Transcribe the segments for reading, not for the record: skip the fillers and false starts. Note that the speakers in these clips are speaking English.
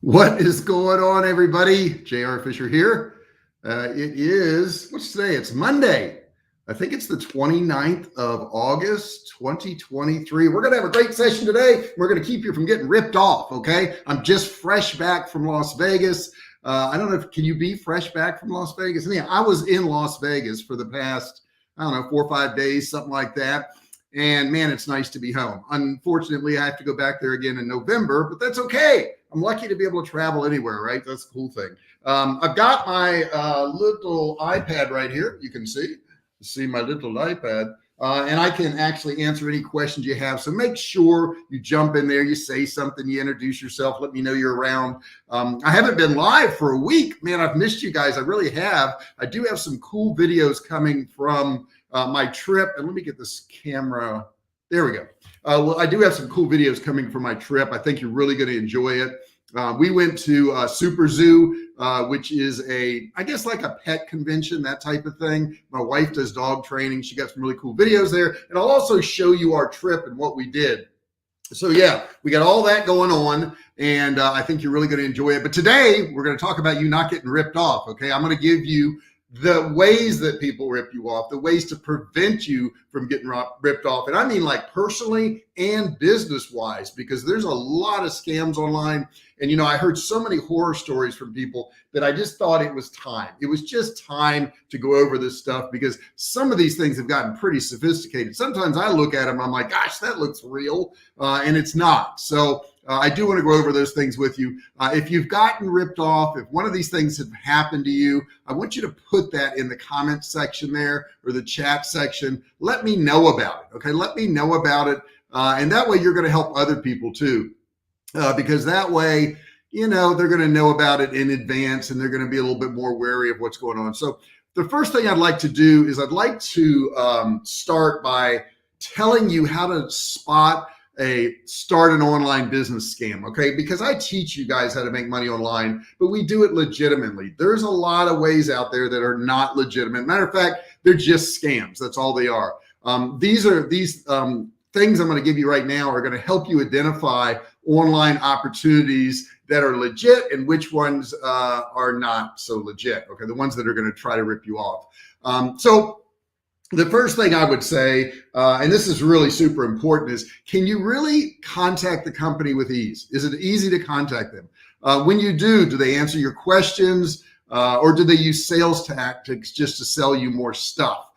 What is going on, everybody? J.R. Fisher here. It is, what's today? It's Monday. I think it's the 29th of August, 2023. We're going to have a great session today. We're going to keep you from getting ripped off, okay? I'm just fresh back from Las Vegas. I don't know if, can you be fresh back from Las Vegas? Yeah, I was in Las Vegas for the past, I don't know, 4 or 5 days, something like that. And man, it's nice to be home. Unfortunately, I have to go back there again in November, but that's okay. I'm lucky to be able to travel anywhere, right? That's a cool thing. I've got my little iPad right here. You can see my little iPad. And I can actually answer any questions you have. So make sure you jump in there, you say something, you introduce yourself, let me know you're around. I haven't been live for a week. Man, I've missed you guys. I really have. I do have some cool videos coming from my trip. And let me get this camera. There we go. Well, I do have some cool videos coming from my trip. I think you're really going to enjoy it. We went to Super Zoo, which is I guess like a pet convention, that type of thing. My wife does dog training. She got some really cool videos there. And I'll also show you our trip and what we did. So yeah, we got all that going on, and I think you're really going to enjoy it. But today we're going to talk about you not getting ripped off. Okay, I'm going to give you the ways that people rip you off, the ways to prevent you from getting ripped off. And I mean like personally and business wise, because there's a lot of scams online. And, you know, I heard so many horror stories from people that I just thought it was time. It was just time to go over this stuff because some of these things have gotten pretty sophisticated. Sometimes I look at them, I'm like, gosh, that looks real. And it's not. So I do want to go over those things with you. If you've gotten ripped off, if one of these things have happened to you, I want you to put that in the comment section there or the chat section. Let me know about it. Okay. Let me know about it. And that way you're going to help other people too. Because that way, you know, they're going to know about it in advance and they're going to be a little bit more wary of what's going on. So the first thing I'd like to do is I'd like to start by telling you how to start an online business scam, okay? Because I teach you guys how to make money online, but we do it legitimately. There's a lot of ways out there that are not legitimate. Matter of fact, they're just scams. That's all they are. These things I'm going to give you right now are going to help you identify online opportunities that are legit and which ones are not so legit, okay? The ones that are going to try to rip you off. So the first thing I would say, and this is really super important, is can you really contact the company with ease? Is it easy to contact them? When you do they answer your questions or do they use sales tactics just to sell you more stuff?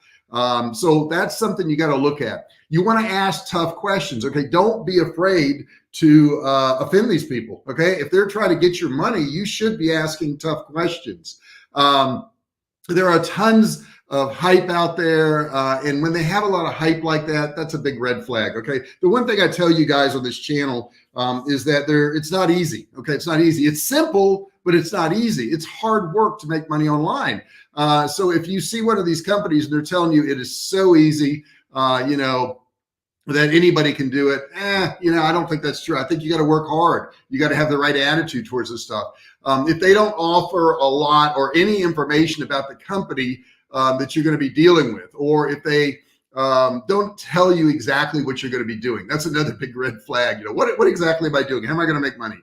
So that's something you got to look at. You want to ask tough questions, okay? Don't be afraid to offend these people, okay? If they're trying to get your money, you should be asking tough questions. There are tons of hype out there. And when they have a lot of hype like that, that's a big red flag. Okay. The one thing I tell you guys on this channel is that it's not easy. Okay. It's not easy. It's simple, but it's not easy. It's hard work to make money online. So if you see one of these companies and they're telling you it is so easy, you know, that anybody can do it. You know, I don't think that's true. I think you got to work hard. You got to have the right attitude towards this stuff. If they don't offer a lot or any information about the company that you're going to be dealing with, or if they don't tell you exactly what you're going to be doing, that's another big red flag. You know, what exactly am I doing? How am I going to make money?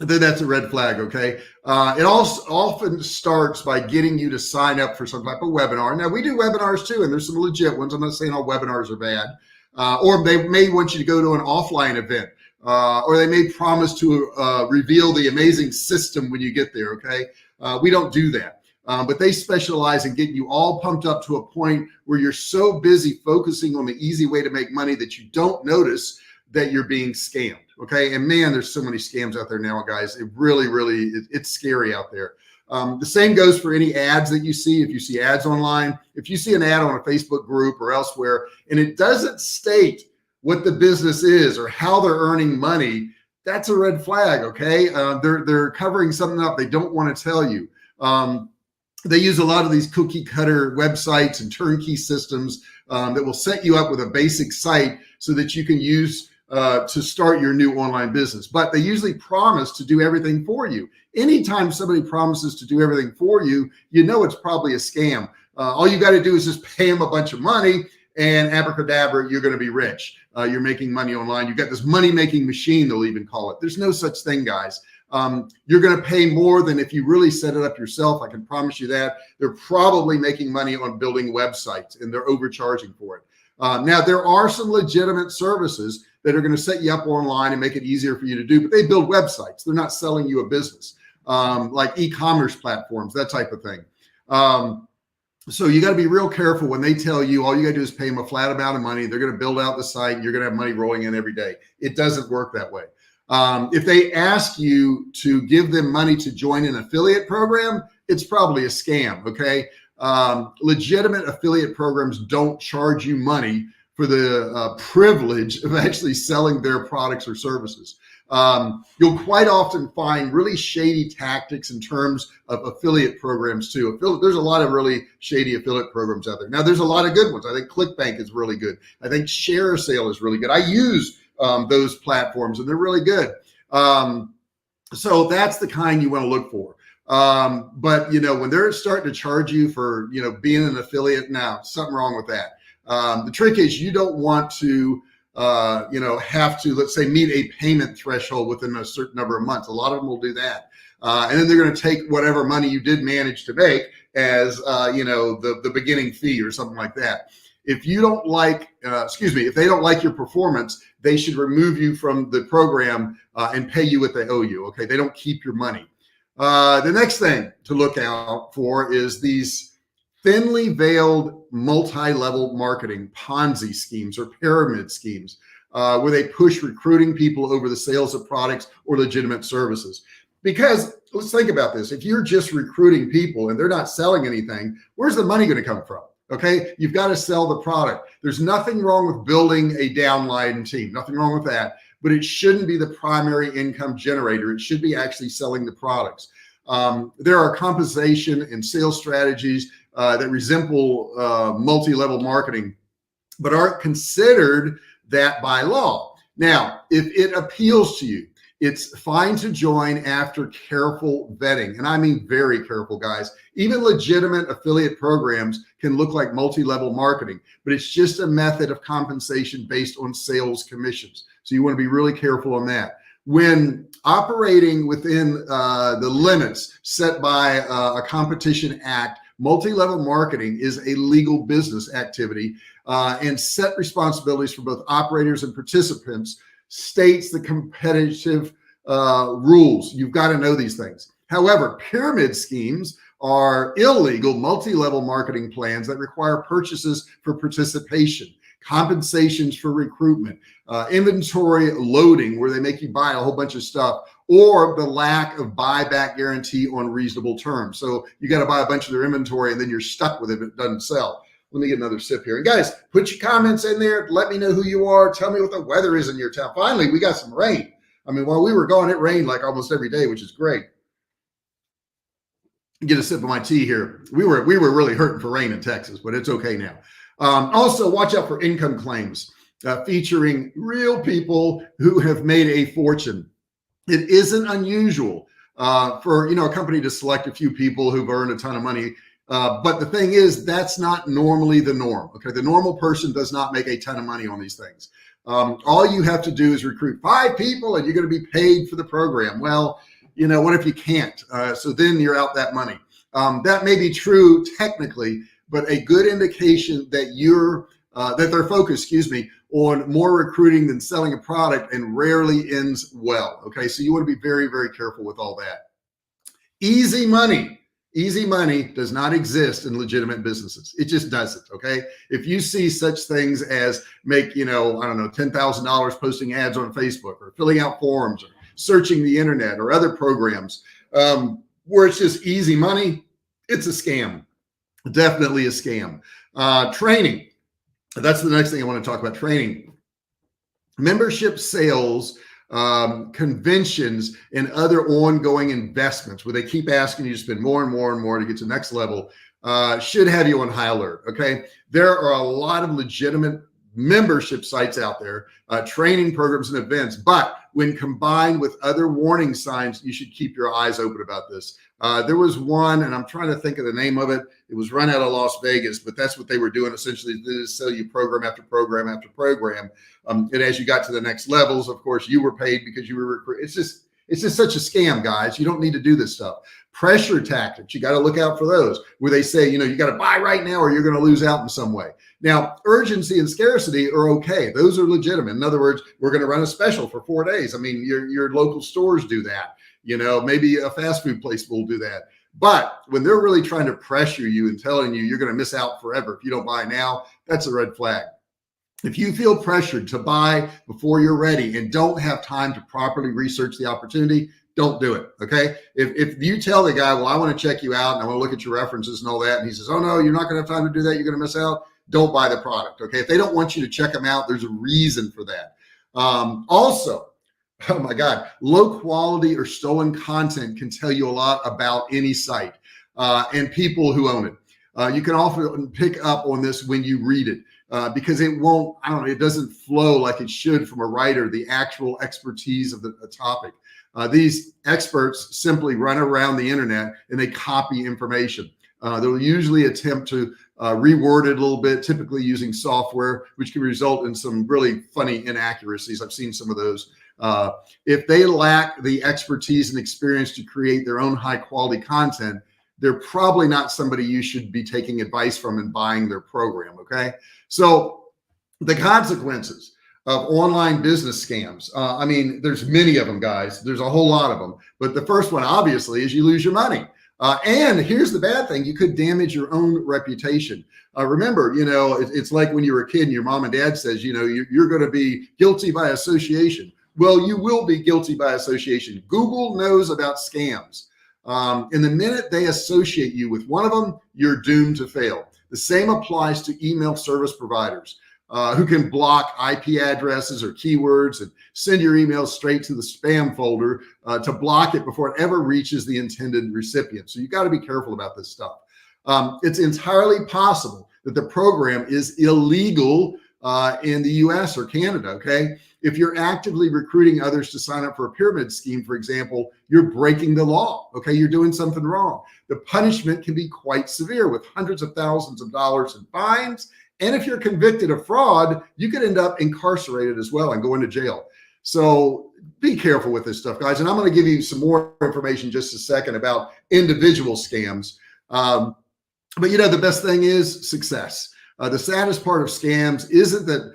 Then that's a red flag. Okay. It also often starts by getting you to sign up for some type of webinar. Now we do webinars too, and there's some legit ones. I'm not saying all webinars are bad. Or they may want you to go to an offline event, or they may promise to reveal the amazing system when you get there. Okay. We don't do that. But they specialize in getting you all pumped up to a point where you're so busy focusing on the easy way to make money that you don't notice that you're being scammed. Okay. And man, there's so many scams out there now, guys. It really, it's scary out there. The same goes for any ads that you see. If you see ads online, if you see an ad on a Facebook group or elsewhere, and it doesn't state what the business is or how they're earning money, that's a red flag. Okay. They're covering something up they don't want to tell you. They use a lot of these cookie cutter websites and turnkey systems that will set you up with a basic site so that you can use to start your new online business. But they usually promise to do everything for you. Anytime somebody promises to do everything for you, you know it's probably a scam. All you got to do is just pay them a bunch of money and abracadabra, you're going to be rich. You're making money online. You've got this money-making machine, they'll even call it. There's no such thing, guys. You're going to pay more than if you really set it up yourself. I can promise you that. They're probably making money on building websites, and they're overcharging for it. Now, there are some legitimate services that are going to set you up online and make it easier for you to do, but they build websites. They're not selling you a business, like e-commerce platforms, that type of thing. So you got to be real careful when they tell you all you got to do is pay them a flat amount of money. They're going to build out the site and you're going to have money rolling in every day. It doesn't work that way. If they ask you to give them money to join an affiliate program, it's probably a scam. Okay. Legitimate affiliate programs don't charge you money for the privilege of actually selling their products or services. You'll quite often find really shady tactics in terms of affiliate programs too. There's a lot of really shady affiliate programs out there. Now, there's a lot of good ones. I think ClickBank is really good. I think ShareSale is really good. I use those platforms and they're really good. So that's the kind you want to look for. But when they're starting to charge you for, being an affiliate, now something wrong with that. The trick is you don't want to, have to, let's say, meet a payment threshold within a certain number of months. A lot of them will do that. And then they're going to take whatever money you did manage to make as, the beginning fee or something like that. If you don't like, if they don't like your performance, they should remove you from the program and pay you what they owe you. Okay. They don't keep your money. The next thing to look out for is these thinly veiled multi-level marketing Ponzi schemes or pyramid schemes where they push recruiting people over the sales of products or legitimate services. Because let's think about this. If you're just recruiting people and they're not selling anything, where's the money going to come from? Okay, you've got to sell the product. There's nothing wrong with building a downline team, nothing wrong with that, but it shouldn't be the primary income generator. It should be actually selling the products. There are compensation and sales strategies that resemble multi-level marketing, but aren't considered that by law. Now, if it appeals to you, it's fine to join after careful vetting. And I mean very careful, guys. Even legitimate affiliate programs can look like multi-level marketing, but it's just a method of compensation based on sales commissions. So you want to be really careful on that. When operating within the limits set by a competition act, multi-level marketing is a legal business activity and set responsibilities for both operators and participants, states the competitive rules. You've got to know these things. However, pyramid schemes are illegal multi-level marketing plans that require purchases for participation, compensations for recruitment, inventory loading where they make you buy a whole bunch of stuff, or the lack of buyback guarantee on reasonable terms. So you got to buy a bunch of their inventory and then you're stuck with it if it doesn't sell. Let me get another sip here. And guys, put your comments in there. Let me know who you are. Tell me what the weather is in your town. Finally, we got some rain. I mean, while we were gone, it rained like almost every day, which is great. Get a sip of my tea here. We were really hurting for rain in Texas, but it's okay now. Also, watch out for income claims featuring real people who have made a fortune. It isn't unusual for a company to select a few people who've earned a ton of money. But the thing is, that's not normally the norm. Okay, the normal person does not make a ton of money on these things. All you have to do is recruit 5 people and you're going to be paid for the program. Well, what if you can't? So then you're out that money. That may be true technically, but a good indication that that they're focused, on more recruiting than selling a product, and rarely ends well. Okay, so you want to be very, very careful with all that. Easy money does not exist in legitimate businesses. It just doesn't. Okay, if you see such things as make $10,000 posting ads on Facebook or filling out forms or searching the internet or other programs where it's just easy money, it's a scam. Definitely a scam. Training. That's the next thing I want to talk about. Training. Membership sales, conventions, and other ongoing investments where they keep asking you to spend more and more and more to get to the next level should have you on high alert. Okay. There are a lot of legitimate membership sites out there, training programs and events. But when combined with other warning signs, you should keep your eyes open about this. There was one, and I'm trying to think of the name of it. It was run out of Las Vegas, but that's what they were doing essentially. They just sell you program after program after program. And as you got to the next levels, of course, you were paid because you were recruited. It's just such a scam, guys. You don't need to do this stuff. Pressure tactics, you got to look out for those, where they say, you got to buy right now or you're going to lose out in some way. Now, urgency and scarcity are okay. Those are legitimate. In other words, we're going to run a special for 4 days. I mean, your local stores do that. Maybe a fast food place will do that. But when they're really trying to pressure you and telling you you're going to miss out forever if you don't buy now, that's a red flag. If you feel pressured to buy before you're ready and don't have time to properly research the opportunity, don't do it. Okay. If you tell the guy, well, I want to check you out and I want to look at your references and all that, and he says, oh no, you're not going to have time to do that, you're going to miss out, don't buy the product. Okay. If they don't want you to check them out, there's a reason for that. Also, oh my God, low quality or stolen content can tell you a lot about any site and people who own it. You can often pick up on this when you read it. Because it doesn't flow like it should from a writer, the actual expertise of the topic. These experts simply run around the internet and they copy information. They'll usually attempt to reword it a little bit, typically using software, which can result in some really funny inaccuracies. I've seen some of those. If they lack the expertise and experience to create their own high quality content, they're probably not somebody you should be taking advice from and buying their program. Okay. So the consequences of online business scams. There's many of them, guys. There's a whole lot of them. But the first one, obviously, is you lose your money. And here's the bad thing. You could damage your own reputation. Remember, it's like when you were a kid and your mom and dad says, you're going to be guilty by association. Well, you will be guilty by association. Google knows about scams. And the minute they associate you with one of them, you're doomed to fail. The same applies to email service providers who can block IP addresses or keywords and send your emails straight to the spam folder to block it before it ever reaches the intended recipient. So you got to be careful about this stuff. It's entirely possible that the program is illegal in the US or Canada. Okay. If you're actively recruiting others to sign up for a pyramid scheme, for example, you're breaking the law. Okay. You're doing something wrong. The punishment can be quite severe with hundreds of thousands of dollars in fines. And if you're convicted of fraud, you could end up incarcerated as well and go into jail. So be careful with this stuff, guys. And I'm going to give you some more information in just a second about individual scams. But the best thing is success. The saddest part of scams isn't that,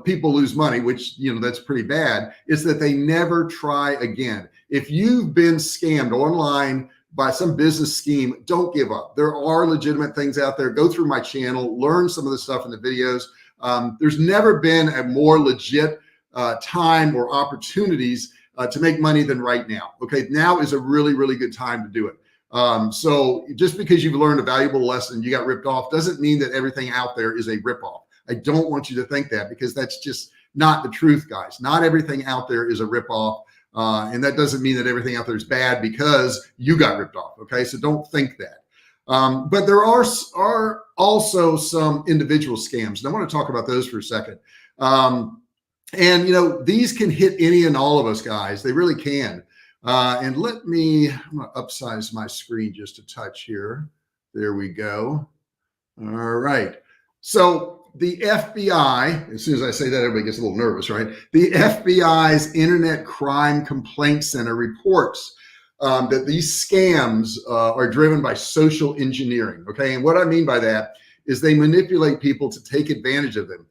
people lose money, which, that's pretty bad. It's that they never try again. If you've been scammed online by some business scheme, don't give up. There are legitimate things out there. Go through my channel, learn some of the stuff in the videos. There's never been a more legit time or opportunities to make money than right now. Okay. Now is a really, really good time to do it. So just because you've learned a valuable lesson, you got ripped off, doesn't mean that everything out there is a ripoff. I don't want you to think that, because that's just not the truth, guys. Not everything out there is a ripoff. And that doesn't mean that everything out there is bad because you got ripped off. Okay. So don't think that. But there are also some individual scams. And I want to talk about those for a second. These can hit any and all of us, guys. They really can. And I'm going to upsize my screen just a touch here. There we go. All right. So the FBI, as soon as I say that, everybody gets a little nervous, right? The FBI's Internet Crime Complaint Center reports that these scams are driven by social engineering. Okay. And what I mean by that is they manipulate people to take advantage of them.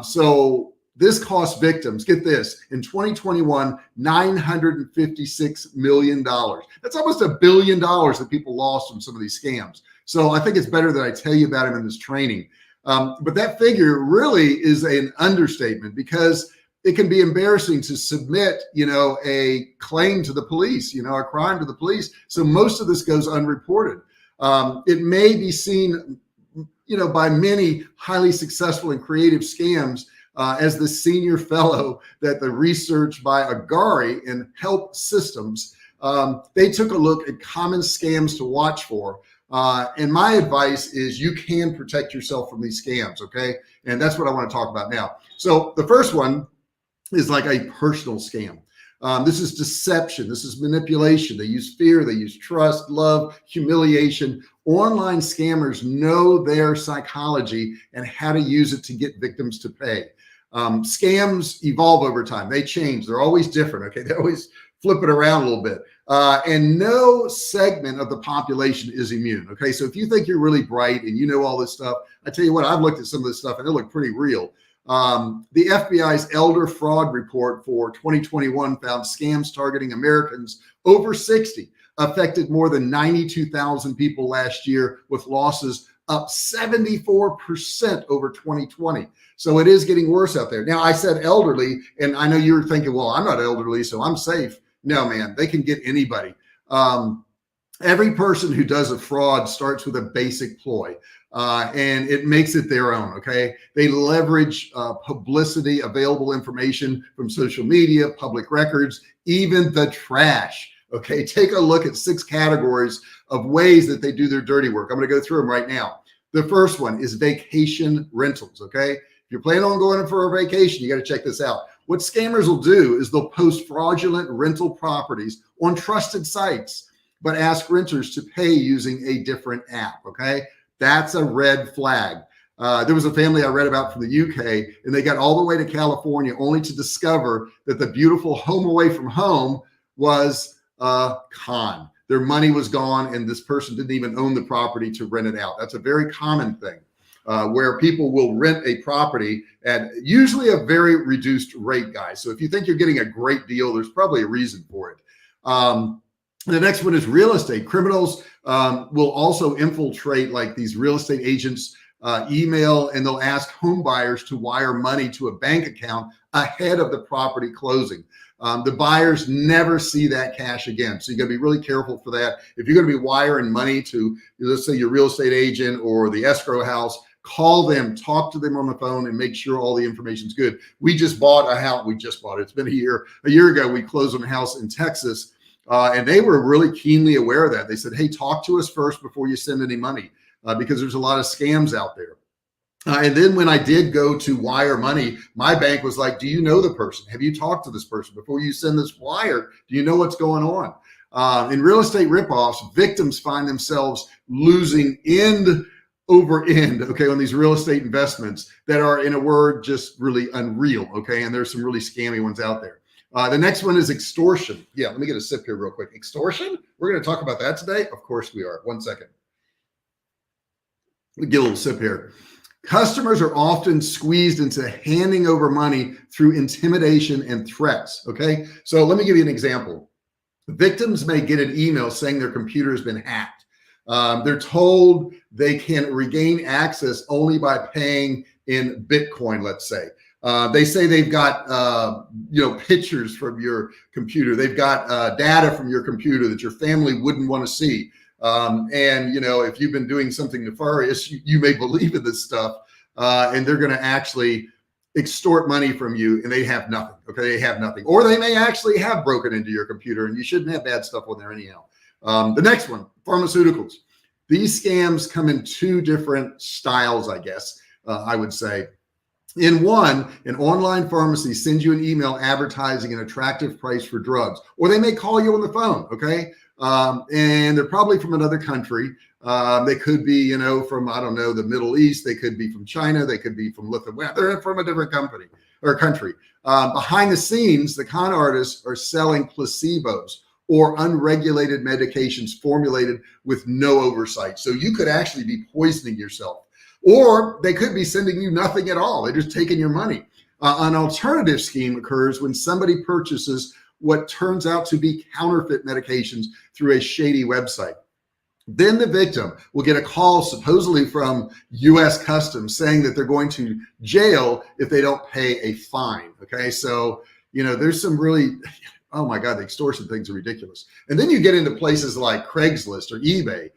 So this cost victims, get this, in 2021, $956 million. That's almost $1 billion that people lost from some of these scams. So I think it's better that I tell you about them in this training. But that figure really is an understatement, because it can be embarrassing to submit, a claim to the police, a crime to the police. So most of this goes unreported. It may be seen, by many highly successful and creative scams as the senior fellow that the research by Agari and Help Systems, they took a look at common scams to watch for. And my advice is you can protect yourself from these scams, okay? And that's what I want to talk about now. So the first one is like a personal scam. This is deception. This is manipulation. They use fear. They use trust, love, humiliation. Online scammers know their psychology and how to use it to get victims to pay. Scams evolve over time. They change. They're always different. Okay. They always flip it around a little bit. And no segment of the population is immune. Okay. So if you think you're really bright and you know all this stuff, I tell you what, I've looked at some of this stuff and it looked pretty real. The FBI's elder fraud report for 2021 found scams targeting Americans over 60 affected more than 92,000 people last year, with losses up 74% over 2020. So it is getting worse out there. Now, I said elderly, and I know you're thinking, well, I'm not elderly, so I'm safe. No, man, they can get anybody. Every person who does a fraud starts with a basic ploy. And it makes it their own. Okay. They leverage publicity, available information from social media, public records, even the trash. Okay. Take a look at 6 categories of ways that they do their dirty work. I'm going to go through them right now. The first one is vacation rentals. Okay. If you're planning on going for a vacation, you got to check this out. What scammers will do is they'll post fraudulent rental properties on trusted sites, but ask renters to pay using a different app. Okay. That's a red flag. There was a family I read about from the UK, and they got all the way to California only to discover that the beautiful home away from home was a con. Their money was gone, and this person didn't even own the property to rent it out. That's a very common thing where people will rent a property at usually a very reduced rate, guys. So if you think you're getting a great deal, there's probably a reason for it. The next one is real estate. Criminals will also infiltrate like these real estate agents email, and they'll ask home buyers to wire money to a bank account ahead of the property closing. The buyers never see that cash again. So you got to be really careful for that. If you're going to be wiring money to, let's say, your real estate agent or the escrow house, call them, talk to them on the phone, and make sure all the information's good. We just bought a house. It's been a year ago. We closed on a house in Texas. And they were really keenly aware of that. They said, hey, talk to us first before you send any money, because there's a lot of scams out there. And then when I did go to wire money, my bank was like, do you know the person? Have you talked to this person before you send this wire? Do you know what's going on? In real estate ripoffs, victims find themselves losing end over end, okay, on these real estate investments that are, in a word, just really unreal, okay? And there's some really scammy ones out there. The next one is extortion. Yeah, let me get a sip here real quick. Extortion? We're going to talk about that today? Of course we are. 1 second. Let me get a little sip here. Customers are often squeezed into handing over money through intimidation and threats, okay? So let me give you an example. Victims may get an email saying their computer has been hacked. They're told they can regain access only by paying in Bitcoin, let's say. They say they've got, pictures from your computer. They've got data from your computer that your family wouldn't want to see. If you've been doing something nefarious, you may believe in this stuff, and they're going to actually extort money from you, and they have nothing. Okay, they have nothing, or they may actually have broken into your computer, and you shouldn't have bad stuff on there anyhow. The next one, pharmaceuticals. These scams come in 2 different styles, I guess, I would say. In one, an online pharmacy sends you an email advertising an attractive price for drugs, or they may call you on the phone, okay? And they're probably from another country. They could be, from, I don't know, the Middle East. They could be from China. They could be from Lithuania. They're from a different country. Behind the scenes, the con artists are selling placebos or unregulated medications formulated with no oversight. So you could actually be poisoning yourself. Or they could be sending you nothing at all. They're just taking your money. An alternative scheme occurs when somebody purchases what turns out to be counterfeit medications through a shady website. Then the victim will get a call supposedly from U.S. Customs saying that they're going to jail if they don't pay a fine. Okay, so, there's some really, oh my God, the extortion things are ridiculous. And then you get into places like Craigslist or eBay.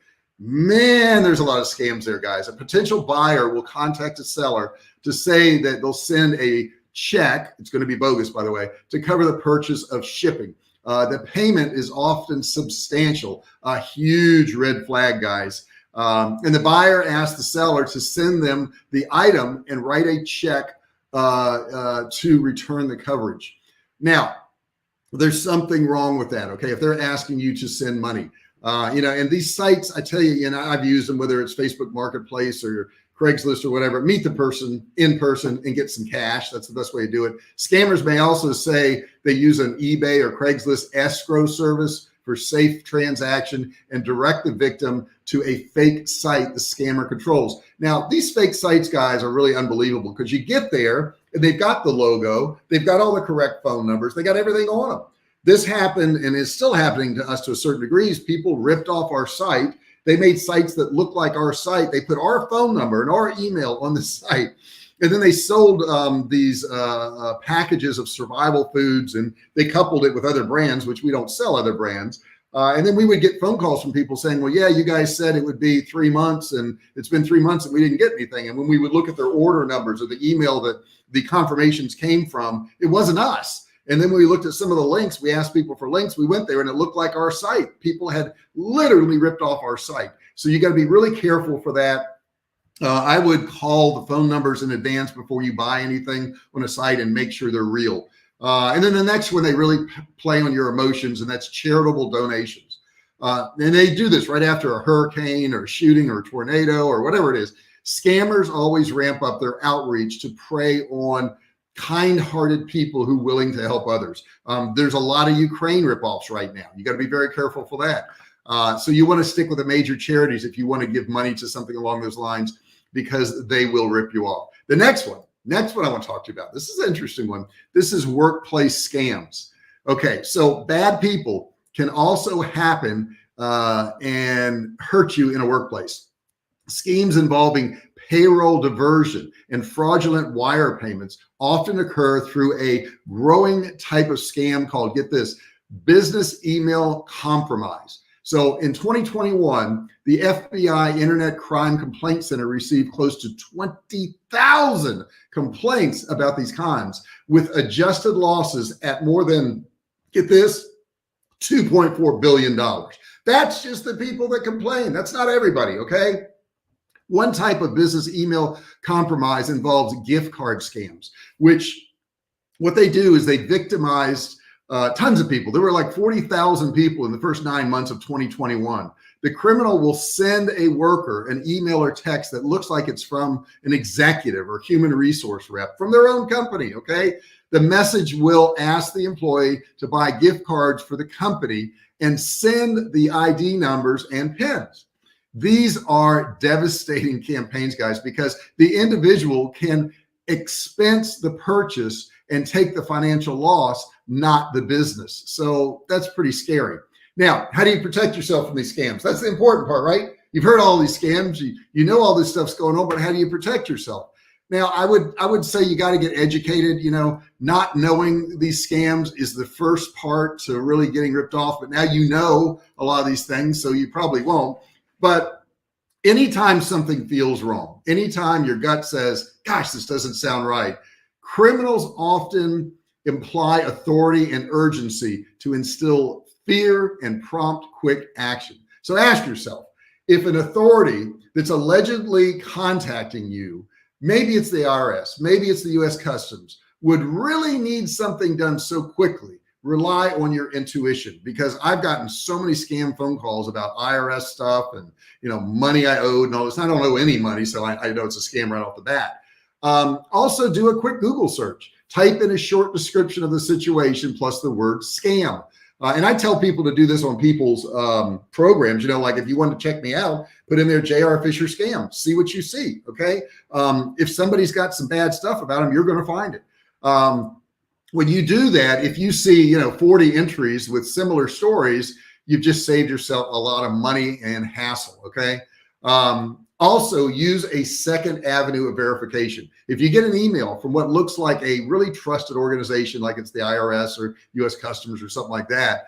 Man, there's a lot of scams there, guys. A potential buyer will contact a seller to say that they'll send a check, it's going to be bogus, by the way, to cover the purchase of shipping. The payment is often substantial, a huge red flag, guys. And the buyer asked the seller to send them the item and write a check to return the coverage. Now, there's something wrong with that. Okay. If they're asking you to send money, and these sites, I tell you, I've used them, whether it's Facebook Marketplace or Craigslist or whatever, meet the person in person and get some cash. That's the best way to do it. Scammers may also say they use an eBay or Craigslist escrow service for safe transaction and direct the victim to a fake site the scammer controls. Now, these fake sites, guys, are really unbelievable because you get there and they've got the logo, they've got all the correct phone numbers, they got everything on them. This happened and is still happening to us to a certain degree. People ripped off our site. They made sites that look like our site. They put our phone number and our email on the site. And then they sold these packages of survival foods, and they coupled it with other brands, which we don't sell other brands. And then we would get phone calls from people saying, well, yeah, you guys said it would be 3 months and it's been 3 months and we didn't get anything. And when we would look at their order numbers or the email that the confirmations came from, it wasn't us. And then when we looked at some of the links, we asked people for links. We went there and it looked like our site. People had literally ripped off our site. So you got to be really careful for that. I would call the phone numbers in advance before you buy anything on a site and make sure they're real. And then the next one, they really play on your emotions, and that's charitable donations. And they do this right after a hurricane or a shooting or a tornado or whatever it is. Scammers always ramp up their outreach to prey on kind-hearted people who are willing to help others. There's a lot of Ukraine ripoffs right now. You got to be very careful for that. So you want to stick with the major charities if you want to give money to something along those lines, because they will rip you off. The next one I want to talk to you about. This is an interesting one. This is workplace scams. Okay, so bad people can also happen and hurt you in a workplace. Schemes involving payroll diversion and fraudulent wire payments often occur through a growing type of scam called, get this, business email compromise. So in 2021, the FBI Internet Crime Complaint Center received close to 20,000 complaints about these cons, with adjusted losses at more than, get this, $2.4 billion. That's just the people that complain. That's not everybody, okay? One type of business email compromise involves gift card scams, which what they do is they victimized tons of people. There were like 40,000 people in the first 9 months of 2021. The criminal will send a worker an email or text that looks like it's from an executive or human resource rep from their own company, okay? The message will ask the employee to buy gift cards for the company and send the ID numbers and PINs. These are devastating campaigns, guys, because the individual can expense the purchase and take the financial loss, not the business. So that's pretty scary. Now, how do you protect yourself from these scams? That's the important part, right? You've heard all these scams, you know all this stuff's going on, but how do you protect yourself? Now, I would say you got to get educated. Not knowing these scams is the first part to really getting ripped off, but now you know a lot of these things, so you probably won't. But anytime something feels wrong, anytime your gut says, gosh, this doesn't sound right, criminals often imply authority and urgency to instill fear and prompt quick action. So ask yourself, if an authority that's allegedly contacting you, maybe it's the IRS, maybe it's the US Customs, would really need something done so quickly, rely on your intuition, because I've gotten so many scam phone calls about IRS stuff and money I owed and all this. I don't owe any money, so I know it's a scam right off the bat. Also do a quick Google search. Type in a short description of the situation plus the word scam. And I tell people to do this on people's programs. Like if you want to check me out, put in there J.R. Fisher scam, see what you see, okay? If somebody's got some bad stuff about them, you're going to find it. When you do that, if you see 40 entries with similar stories, you've just saved yourself a lot of money and hassle, okay? Also, use a second avenue of verification. If you get an email from what looks like a really trusted organization, like it's the IRS or US Customs or something like that,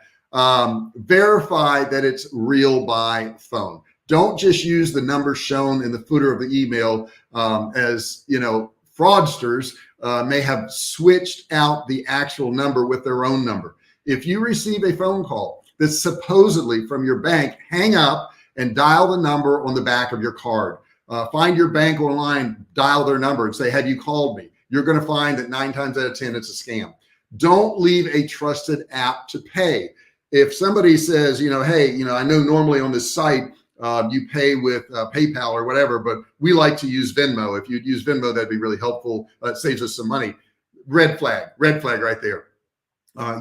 verify that it's real by phone. Don't just use the number shown in the footer of the email, as fraudsters may have switched out the actual number with their own number. If you receive a phone call that's supposedly from your bank, hang up and dial the number on the back of your card. Find your bank online, dial their number and say, have you called me? You're going to find that 9 times out of 10, it's a scam. Don't leave a trusted app to pay. If somebody says, hey, I know normally on this site, you pay with PayPal or whatever, but we like to use Venmo. If you'd use Venmo, that'd be really helpful. It saves us some money. Red flag right there.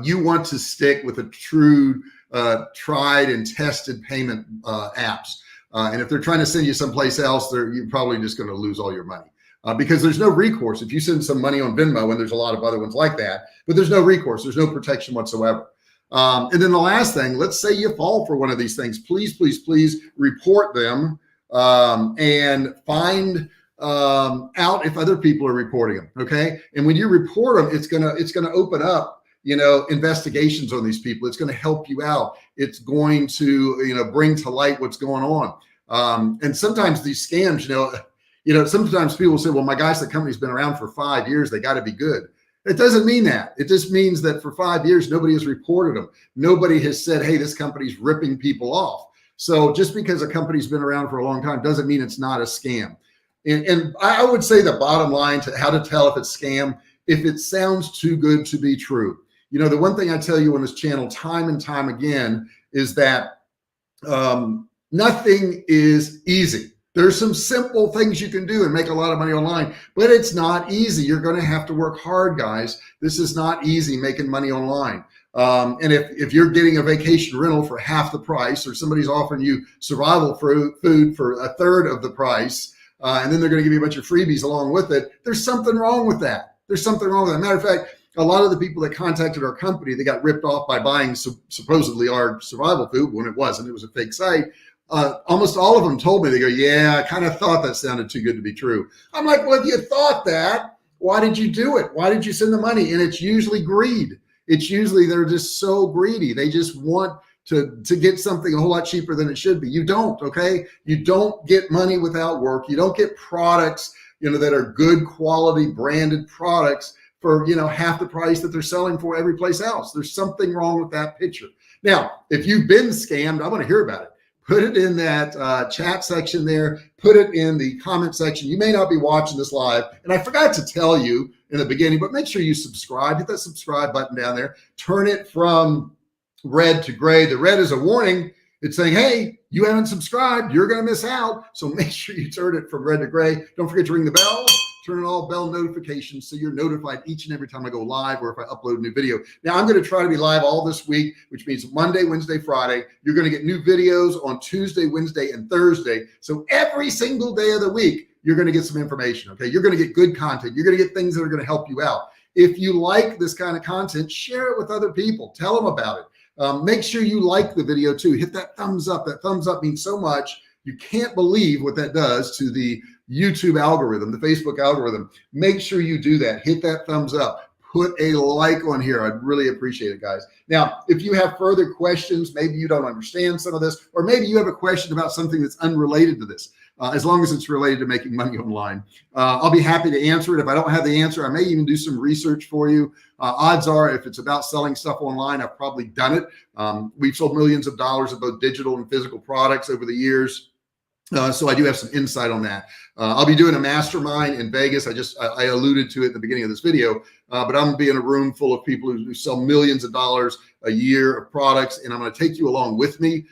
You want to stick with a true, tried and tested payment apps. And if they're trying to send you someplace else, you're probably just going to lose all your money. Because there's no recourse. If you send some money on Venmo, and there's a lot of other ones like that, but there's no recourse, there's no protection whatsoever. And then the last thing, let's say you fall for one of these things, please report them and find out if other people are reporting them. Okay. And when you report them, it's gonna open up, investigations on these people. It's going to help you out. It's going to, bring to light what's going on. And sometimes these scams, sometimes people say, well, my gosh, the company's been around for 5 years. They got to be good. It doesn't mean that. It just means that for 5 years, nobody has reported them. Nobody has said, hey, this company's ripping people off. So just because a company's been around for a long time doesn't mean it's not a scam. And I would say the bottom line to how to tell if it's scam, if it sounds too good to be true. The one thing I tell you on this channel time and time again is that nothing is easy. There's some simple things you can do and make a lot of money online, but it's not easy. You're going to have to work hard, guys. This is not easy making money online. And if you're getting a vacation rental for half the price, or somebody's offering you survival food for a third of the price, and then they're going to give you a bunch of freebies along with it, there's something wrong with that. There's something wrong with that. Matter of fact, a lot of the people that contacted our company, they got ripped off by buying supposedly our survival food when it wasn't. It was a fake site. Almost all of them told me, they go, yeah, I kind of thought that sounded too good to be true. I'm like, well, if you thought that, why did you do it? Why did you send the money? And it's usually greed. It's usually they're just so greedy. They just want to get something a whole lot cheaper than it should be. You don't, okay? You don't get money without work. You don't get products, that are good quality branded products for, half the price that they're selling for every place else. There's something wrong with that picture. Now, if you've been scammed, I want to hear about it. Put it in that chat section there. Put it in the comment section. You may not be watching this live. And I forgot to tell you in the beginning, but make sure you subscribe. Hit that subscribe button down there. Turn it from red to gray. The red is a warning. It's saying, hey, you haven't subscribed. You're going to miss out. So make sure you turn it from red to gray. Don't forget to ring the bell. Turn on all bell notifications so you're notified each and every time I go live or if I upload a new video. Now, I'm going to try to be live all this week, which means Monday, Wednesday, Friday. You're going to get new videos on Tuesday, Wednesday, and Thursday. So every single day of the week, you're going to get some information, okay? You're going to get good content. You're going to get things that are going to help you out. If you like this kind of content, share it with other people. Tell them about it. Make sure you like the video too. Hit that thumbs up. That thumbs up means so much. You can't believe what that does to the YouTube algorithm, the Facebook algorithm. Make sure you do that. Hit that thumbs up. Put a like on here. I'd really appreciate it, guys. Now, if you have further questions, maybe you don't understand some of this, or maybe you have a question about something that's unrelated to this, as long as it's related to making money online, I'll be happy to answer it. If I don't have the answer, I may even do some research for you. Odds are, if it's about selling stuff online, I've probably done it. We've sold millions of dollars of both digital and physical products over the years. So I do have some insight on that. I'll be doing a mastermind in Vegas. I alluded to it at the beginning of this video, but I'm going to be in a room full of people who sell millions of dollars a year of products, and I'm going to take you along with me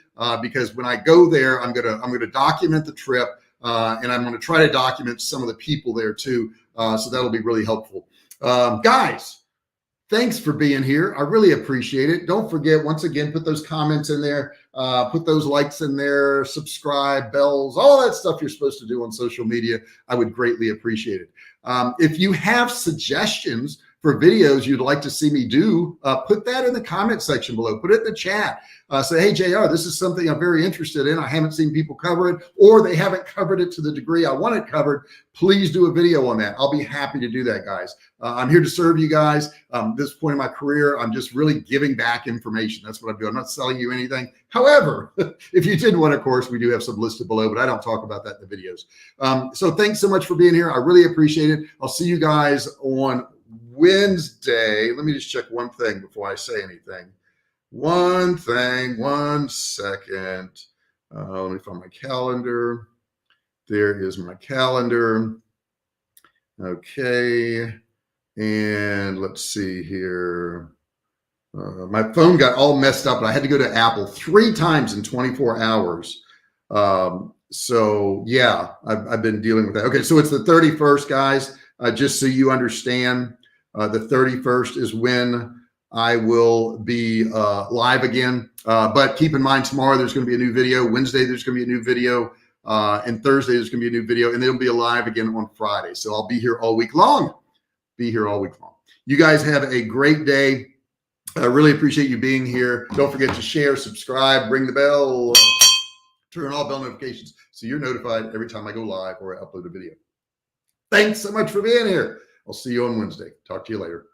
because when I go there, I'm going to document the trip, and I'm going to try to document some of the people there too. So that'll be really helpful, guys. Thanks for being here. I really appreciate it. Don't forget, once again, put those comments in there, put those likes in there, subscribe, bells, all that stuff you're supposed to do on social media. I would greatly appreciate it. If you have suggestions for videos you'd like to see me do, put that in the comment section below. Put it in the chat. Say, hey, JR, this is something I'm very interested in. I haven't seen people cover it, or they haven't covered it to the degree I want it covered. Please do a video on that. I'll be happy to do that, guys. I'm here to serve you guys. This point in my career, I'm just really giving back information. That's what I'm doing. I'm not selling you anything. However, if you did want a course, we do have some listed below, but I don't talk about that in the videos. So thanks so much for being here. I really appreciate it. I'll see you guys on Wednesday. Let me just check one thing before I say anything. One thing, 1 second. Let me find my calendar. There is my calendar. Okay. And let's see here. My phone got all messed up and I had to go to Apple 3 times in 24 hours. So yeah, I've been dealing with that. Okay. So it's the 31st, guys. Just so you understand, the 31st is when I will be live again. But keep in mind, tomorrow there's going to be a new video. Wednesday there's going to be a new video. And Thursday there's going to be a new video. And it'll be live again on Friday. So I'll be here all week long. You guys have a great day. I really appreciate you being here. Don't forget to share, subscribe, ring the bell, turn on all bell notifications so you're notified every time I go live or I upload a video. Thanks so much for being here. I'll see you on Wednesday. Talk to you later.